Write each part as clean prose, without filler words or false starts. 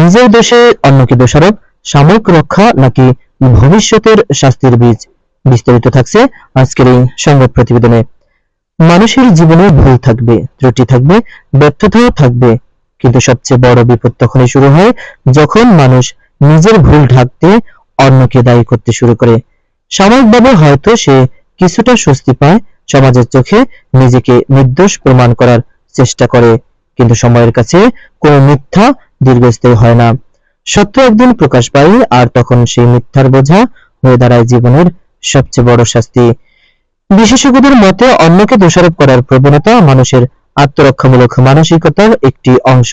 নিজের দোষে অন্যকে দোষারোপ, সাময়িক রক্ষা নাকি ভবিষ্যতের শাস্তির বীজ? বিস্তারিত থাকছে আজকের এই সংবাদ প্রতিবেদনে। মানুষের জীবনে ভুল থাকবে, ত্রুটি থাকবে, ব্যর্থতাও থাকবে, কিন্তু সবচেয়ে বড় বিপদ তখনই শুরু হয় যখন মানুষ নিজের ভুল ঢাকতে অন্যকে দায়ী করতে শুরু করে। সাময়িকভাবে হয়তো সে কিছুটা স্বস্তি পায়, সমাজের চোখে নিজেকে নির্দোষ প্রমাণ করার চেষ্টা করে, কিন্তু সময়ের কাছে কোনো মিথ্যা দীর্ঘস্থায়ী হয় না। সত্য একদিন প্রকাশ পায়, আর তখন সেই মিথ্যার বোঝা হয়ে দাঁড়ায় জীবনের সবচেয়ে বড় শাস্তি। বিশেষজ্ঞদের মতে অন্যকে দোষারোপ করার প্রবণতা মানুষের আত্মরক্ষামূলক মানসিকতার একটি অংশ।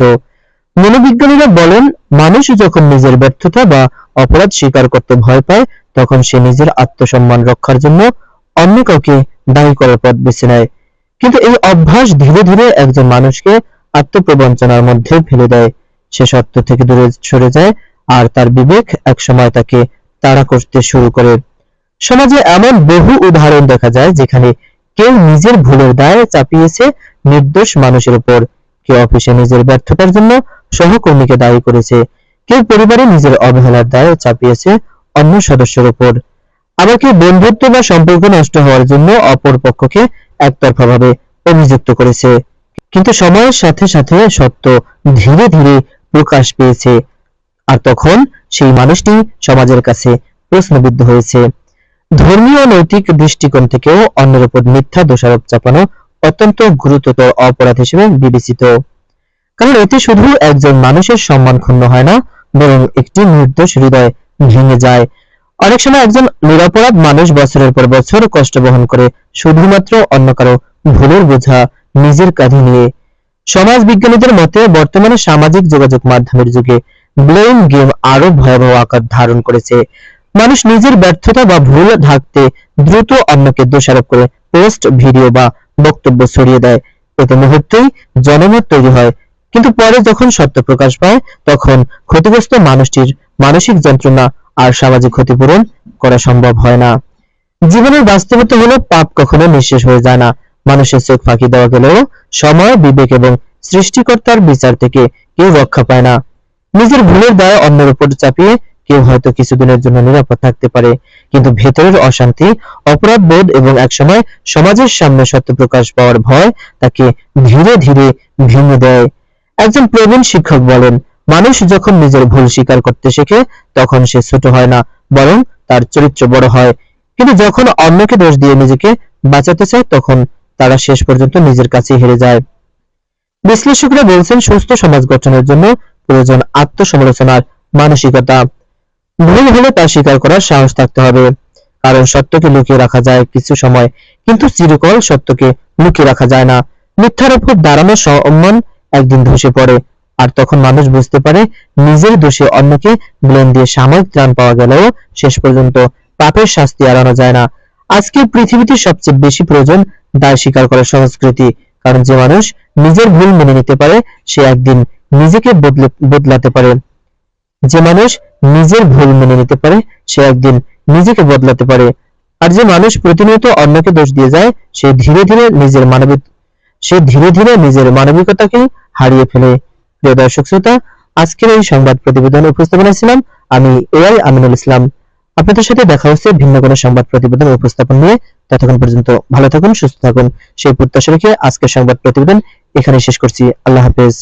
মনোবিজ্ঞানীরা বলেন, মানুষ যখন নিজের ব্যর্থতা বা অপরাধ স্বীকার করতে ভয় পায়, তখন সে নিজের আত্মসম্মান রক্ষার জন্য অন্য কাউকে দায়ী করার পথ বেছে নেয়। কিন্তু এই অভ্যাস ধীরে ধীরে একজন মানুষকে আত্মপ্রবঞ্চনার মধ্যে ফেলে দেয়। সে সত্য থেকে দূরে সরে যায়, আর তার বিবেক একসময় তাকে তাড়া করতে শুরু করে। সমাজে এমন বহু উদাহরণ দেখা যায় যেখানে কেউ নিজের ভুলের দায় চাপিয়েছে নির্দোষ মানুষের উপর। কেউ অফিসে নিজের ব্যর্থতার জন্য সহকর্মীকে দায়ী করেছে, কেউ পরিবারে নিজের অবহেলার দায় চাপিয়েছে অন্য সদস্যের উপর, আবার কেউ বন্ধুত্ব বা সম্পর্ক নষ্ট হওয়ার জন্য অপর পক্ষকে একতরফাভাবে অভিযুক্ত করেছে। কিন্তু সময়ের সাথে সাথে সত্য ধীরে ধীরে প্রকাশ পেয়েছে, আর তখন সেই মানুষটি সমাজের কাছে প্রশ্নবিদ্ধ হয়েছে। ধর্মীয় নৈতিক দৃষ্টিকোণ থেকেও অন্যের উপর মিথ্যা দোষারোপ চাপানো অত্যন্ত গুরুতর অপরাধ হিসেবে বিবেচিত, কারণ এতে শুধু একজন মানুষের সম্মান ক্ষুণ্ণ হয় না, বরং একটি নির্দোষ হৃদয় ভেঙে যায়। অনেক সময় একজন নিরপরাধ মানুষ বছরের পর বছর কষ্ট বহন করে শুধুমাত্র অন্য কারো ভুলের বোঝা নিজের কাঁধে নিয়ে। সমাজ বিজ্ঞানীদের মতে বর্তমানে সামাজিক যোগাযোগ মাধ্যমের যুগে ব্লেম গেম আরো ভয়াবহ আকার ধারণ করেছে। মানুষ নিজের ব্যর্থতা বা ভুল ঢাকতে দ্রুত অন্যকে দোষারোপ করে পোস্ট, ভিডিও বা বক্তব্য ছড়িয়ে দেয়। এতে মুহূর্তেই জনমত তৈরি হয়, কিন্তু পরে যখন সত্য প্রকাশ পায়, তখন ক্ষতিগ্রস্ত মানুষটির মানসিক যন্ত্রণা আর সামাজিক ক্ষতিপূরণ করা সম্ভব হয় না। জীবনের বাস্তবতা হলো পাপ কখনো নিঃশেষ হয়ে যায় না। মানুষের চোখ ফাঁকি দেওয়া গেলেও সময়, বিবেক এবং সৃষ্টিকর্তার বিচার থেকে কেউ রক্ষা পায় না। নিজের ভুলের দায় অন্যের উপর চাপিয়ে কেউ হয়তো কিছুদিনের জন্য নিরাপদ থাকতে পারে, কিন্তু ভেতরের অশান্তি, অপরাধ বোধ এবং একসময় সমাজের সামনে সত্য প্রকাশ পাওয়ার ভয় তাকে ধীরে ধীরে ভেঙে দেয়। একজন প্রবীণ শিক্ষক বলেন, মানুষ যখন নিজের ভুল স্বীকার করতে শেখে, তখন সে ছোট হয় না, বরং তার চরিত্র বড় হয়। কিন্তু যখন অন্যকে দোষ দিয়ে নিজেকে বাঁচাতে চায়, তখন তারা শেষ পর্যন্ত নিজের কাছেই হেরে যায়। বিশ্লেষকরা বলছেন, সুস্থ সমাজ গঠনের জন্য প্রয়োজন আত্মসমালোচনার মানসিকতা। ভুল হলে তা স্বীকার করার সাহস থাকতে হবে, কারণ সত্যকে লুকিয়ে রাখা যায় কিছু সময়, কিন্তু চিরকাল সত্যকে লুকিয়ে রাখা যায় না। মিথ্যার উপর দাঁড়ানো সম্মান একদিন ধসে পড়ে, আর তখন মানুষ বুঝতে পারে নিজের দোষে অন্যকে ব্লেম দিয়ে সাময়িক ত্রাণ পাওয়া গেলেও শেষ পর্যন্ত পাপের শাস্তি এড়ানো যায় না। আজকের পৃথিবীতে সবচেয়ে বেশি প্রয়োজন দায় স্বীকার করার সংস্কৃতি, কারণ যে মানুষ নিজের ভুল মেনে নিতে পারে, সে একদিন নিজেকে বদলাতে পারে। যে মানুষ নিজের ভুল মেনে নিতে পারে, সে একদিন নিজেকে বদলাতে পারে। আর যে মানুষ প্রতিনিয়ত অন্যকে দোষ দিয়ে যায়, সে ধীরে ধীরে নিজের মানবিকতাকে হারিয়ে ফেলে। প্রিয় দর্শক শ্রোতা, আজকের এই সংবাদ প্রতিবেদন উপস্থাপনায় ছিলাম আমি এআই আমিনুল ইসলাম। আপনাদের সাথে দেখা হচ্ছে ভিন্ন কোনো সংবাদ প্রতিবেদন উপস্থাপন নিয়ে। ততক্ষণ পর্যন্ত ভালো থাকুন, সুস্থ থাকুন, সেই প্রত্যাশা রেখে আজকের সংবাদ প্রতিবেদন এখানে শেষ করছি। আল্লাহ হাফেজ।